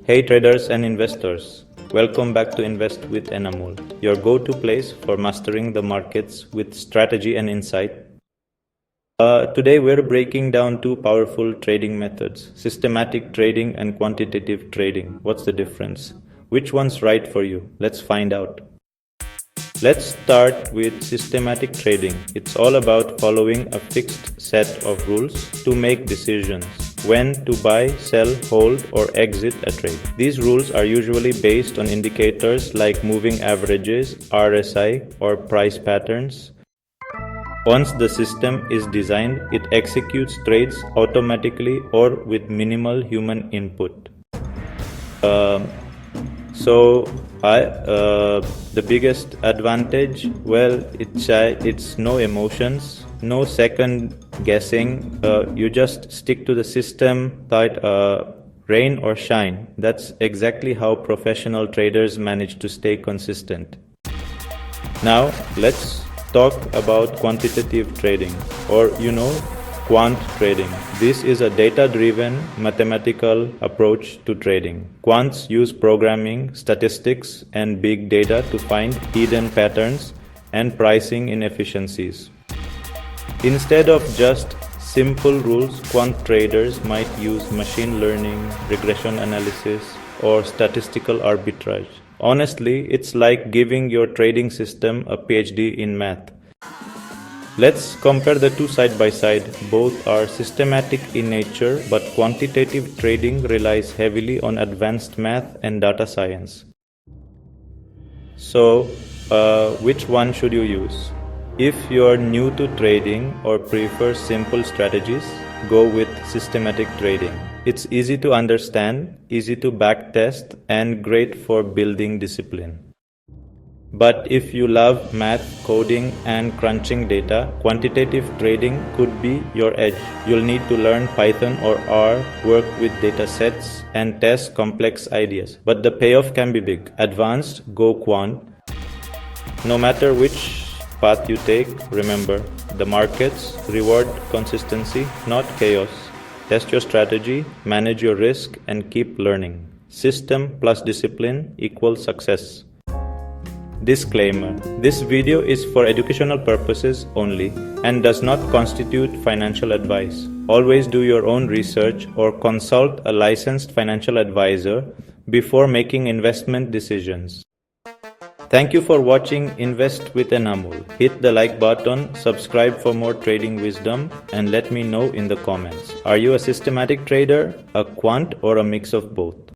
Hey traders and investors, welcome back to Invest with Enamul, your go-to place for mastering the markets with strategy and insight. Today we're breaking down two powerful trading methods, systematic trading and quantitative trading. What's the difference? Which one's right for you? Let's find out. Let's start with systematic trading. It's all about following a fixed set of rules to make decisions. When to buy, sell, hold, or exit a trade. These rules are usually based on indicators like moving averages, RSI, or price patterns. Once the system is designed, it executes trades automatically or with minimal human input. The biggest advantage, well, it's no emotions, no second guessing. You just stick to the system, rain or shine. That's exactly how professional traders manage to stay consistent. Now let's talk about quantitative trading, or quant trading. This is a data-driven mathematical approach to trading. Quants use programming, statistics, and big data to find hidden patterns and pricing inefficiencies. Instead of just simple rules, quant traders might use machine learning, regression analysis, or statistical arbitrage. Honestly, it's like giving your trading system a PhD in math. Let's compare the two side by side. Both are systematic in nature, but quantitative trading relies heavily on advanced math and data science. So, which one should you use? If you're new to trading or prefer simple strategies, go with systematic trading. It's easy to understand, easy to backtest, and great for building discipline. But if you love math, coding, and crunching data, quantitative trading could be your edge. You'll need to learn Python or R, work with data sets, and test complex ideas. But the payoff can be big. Advanced, go quant. No matter which path you take, remember, the markets reward consistency, not chaos. Test your strategy, manage your risk, and keep learning. System plus discipline equals success. Disclaimer: this video is for educational purposes only and does not constitute financial advice. Always do your own research or consult a licensed financial advisor before making investment decisions. Thank you for watching Invest with Enamul. Hit the like button, subscribe for more trading wisdom, and let me know in the comments. Are you a systematic trader, a quant, or a mix of both?